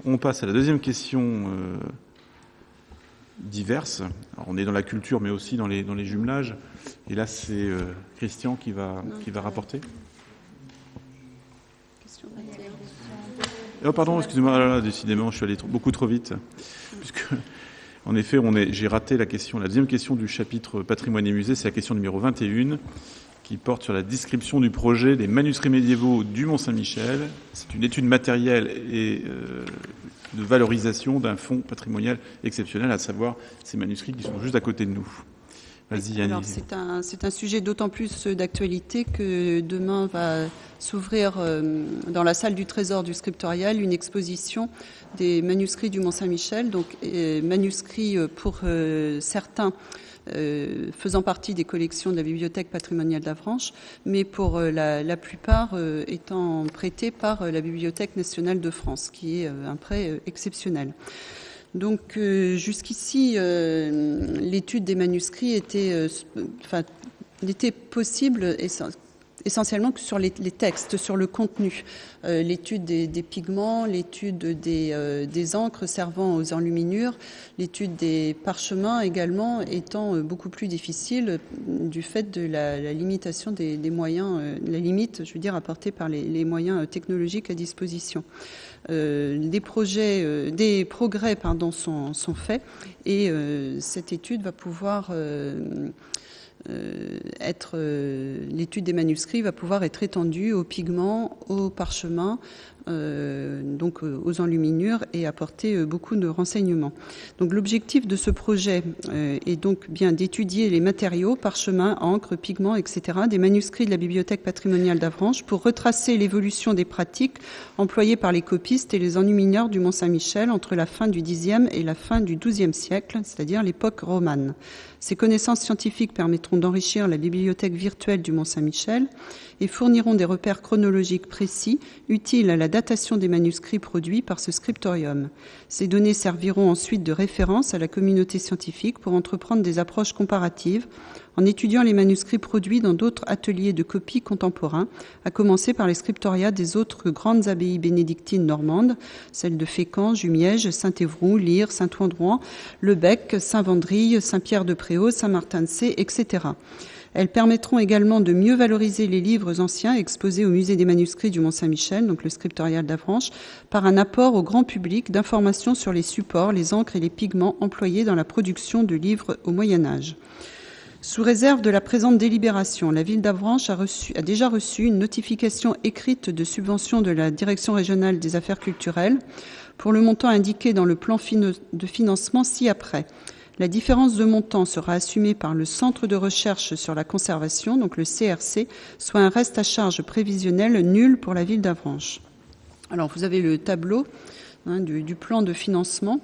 on passe à la deuxième question diverse. Alors, on est dans la culture, mais aussi dans les jumelages. Et là, c'est Christian qui va rapporter. Oh, pardon, excusez-moi. Ah là, décidément, je suis allé beaucoup trop vite. Puisque, en effet, j'ai raté la deuxième question du chapitre Patrimoine et musée. C'est la question numéro 21, qui porte sur la description du projet des manuscrits médiévaux du Mont-Saint-Michel. C'est une étude matérielle et de valorisation d'un fonds patrimonial exceptionnel, à savoir ces manuscrits qui sont juste à côté de nous. Vas-y, Yannick. Alors, c'est un sujet d'autant plus d'actualité que demain va s'ouvrir dans la salle du Trésor du Scriptorial une exposition des manuscrits du Mont-Saint-Michel, donc manuscrits pour certains faisant partie des collections de la Bibliothèque patrimoniale d'Avranches, mais pour la plupart étant prêtés par la Bibliothèque nationale de France, qui est un prêt exceptionnel. Donc jusqu'ici, l'étude des manuscrits était possible essentiellement que sur les textes, sur le contenu. L'étude des pigments, l'étude des encres servant aux enluminures, l'étude des parchemins également étant beaucoup plus difficile du fait de la limitation des moyens, la limite, je veux dire, apportée par les moyens technologiques à disposition. Des progrès sont faits et cette étude va pouvoir l'étude des manuscrits va pouvoir être étendue aux pigments, aux parchemins, donc aux enluminures et apporter beaucoup de renseignements. Donc l'objectif de ce projet est donc bien d'étudier les matériaux, parchemins, encre, pigments, etc. des manuscrits de la Bibliothèque patrimoniale d'Avranches pour retracer l'évolution des pratiques employées par les copistes et les enlumineurs du Mont-Saint-Michel entre la fin du Xe et la fin du XIIe siècle, c'est-à-dire l'époque romane. Ces connaissances scientifiques permettront d'enrichir la bibliothèque virtuelle du Mont-Saint-Michel et fourniront des repères chronologiques précis utiles à la datation des manuscrits produits par ce scriptorium. Ces données serviront ensuite de référence à la communauté scientifique pour entreprendre des approches comparatives en étudiant les manuscrits produits dans d'autres ateliers de copie contemporains, à commencer par les scriptoria des autres grandes abbayes bénédictines normandes, celles de Fécamp, Jumièges, Saint-Évroult, Lyre, Saint-Ouen-de-Rouen, Le Bec, Saint-Vendry, Saint-Pierre-de-Préaux, Saint-Martin-de-Sées, etc. Elles permettront également de mieux valoriser les livres anciens exposés au musée des manuscrits du Mont-Saint-Michel, donc le scriptorial d'Avranches, par un apport au grand public d'informations sur les supports, les encres et les pigments employés dans la production de livres au Moyen-Âge. Sous réserve de la présente délibération, la ville d'Avranches a déjà reçu une notification écrite de subvention de la Direction régionale des affaires culturelles pour le montant indiqué dans le plan de financement ci-après. La différence de montant sera assumée par le Centre de recherche sur la conservation, donc le CRC, soit un reste à charge prévisionnel nul pour la ville d'Avranches. Alors, vous avez le tableau du plan de financement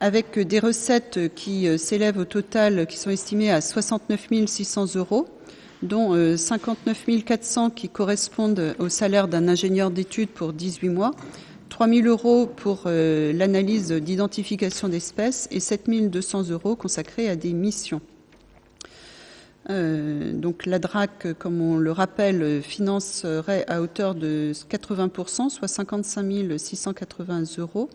avec des recettes qui s'élèvent au total, qui sont estimées à 69 600 €, dont 59 400 qui correspondent au salaire d'un ingénieur d'études pour 18 mois, 3 000 € pour l'analyse d'identification d'espèces et 7 200 € consacrés à des missions. Donc la DRAC, comme on le rappelle, financerait à hauteur de 80%, soit 55 680 €.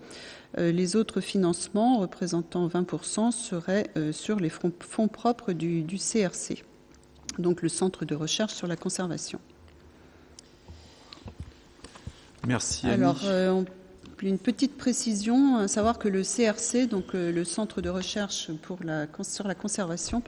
Les autres financements, représentant 20%, seraient sur les fonds propres du CRC, donc le Centre de recherche sur la conservation. Merci, Annie. Alors, une petite précision, à savoir que le CRC, donc le Centre de recherche sur la conservation,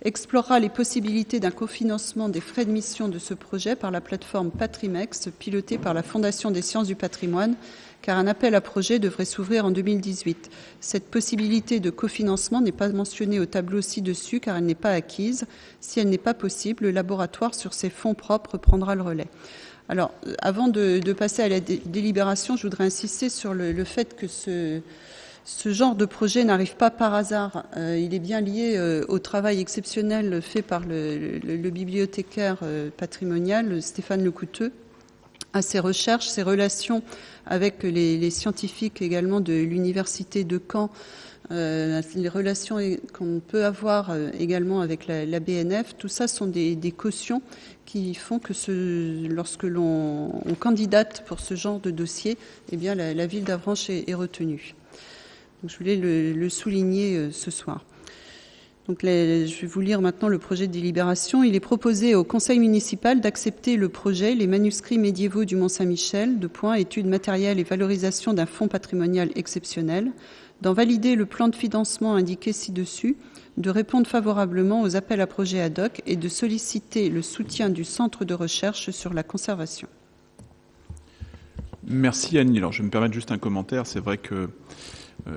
explorera les possibilités d'un cofinancement des frais de mission de ce projet par la plateforme Patrimex, pilotée par la Fondation des sciences du patrimoine, car un appel à projet devrait s'ouvrir en 2018. Cette possibilité de cofinancement n'est pas mentionnée au tableau ci-dessus, car elle n'est pas acquise. Si elle n'est pas possible, le laboratoire, sur ses fonds propres, prendra le relais. Alors, avant de passer à la délibération, je voudrais insister sur le fait que ce genre de projet n'arrive pas par hasard. Il est bien lié au travail exceptionnel fait par le bibliothécaire patrimonial Stéphane Lecouteux à ses recherches, ses relations avec les scientifiques également de l'université de Caen, les relations qu'on peut avoir également avec la BNF, tout ça sont des cautions qui font que lorsque l'on candidate pour ce genre de dossier, eh bien la ville d'Avranches est retenue. Donc, je voulais le souligner ce soir. Donc, je vais vous lire maintenant le projet de délibération. Il est proposé au conseil municipal d'accepter le projet « Les manuscrits médiévaux du Mont-Saint-Michel, études matérielles et valorisation d'un fonds patrimonial exceptionnel », d'en valider le plan de financement indiqué ci-dessus, de répondre favorablement aux appels à projets ad hoc et de solliciter le soutien du Centre de recherche sur la conservation. Merci Annie. Alors, je vais me permettre juste un commentaire. C'est vrai que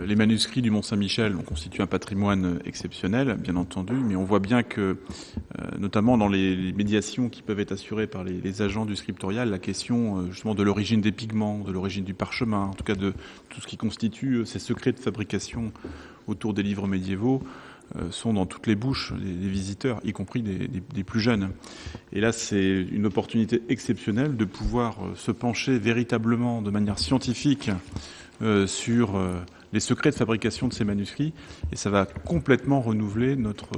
les manuscrits du Mont-Saint-Michel ont constitué un patrimoine exceptionnel, bien entendu, mais on voit bien que, notamment dans les médiations qui peuvent être assurées par les agents du scriptorial, la question justement de l'origine des pigments, de l'origine du parchemin, en tout cas de tout ce qui constitue ces secrets de fabrication autour des livres médiévaux, sont dans toutes les bouches des visiteurs, y compris des plus jeunes. Et là, c'est une opportunité exceptionnelle de pouvoir se pencher véritablement de manière scientifique sur les secrets de fabrication de ces manuscrits, et ça va complètement renouveler notre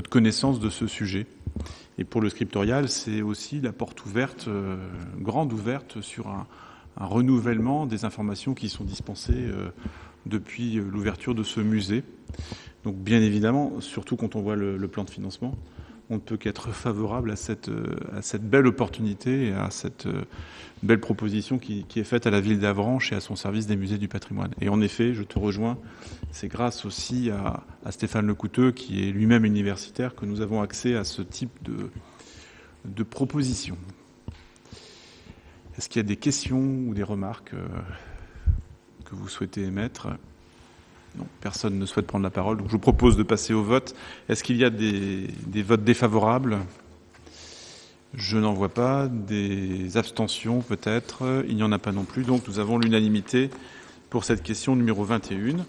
connaissance de ce sujet. Et pour le scriptorial, c'est aussi la porte ouverte, grande ouverte, sur un renouvellement des informations qui sont dispensées depuis l'ouverture de ce musée. Donc bien évidemment, surtout quand on voit le plan de financement, on ne peut qu'être favorable à cette belle opportunité et à cette belle proposition qui est faite à la ville d'Avranches et à son service des musées du patrimoine. Et en effet, je te rejoins, c'est grâce aussi à Stéphane Lecouteux, qui est lui-même universitaire, que nous avons accès à ce type de proposition. Est-ce qu'il y a des questions ou des remarques que vous souhaitez émettre ? Non, personne ne souhaite prendre la parole, donc je vous propose de passer au vote. Est-ce qu'il y a des votes défavorables ? Je n'en vois pas. Des abstentions peut-être ? Il n'y en a pas non plus, donc nous avons l'unanimité pour cette question numéro 21.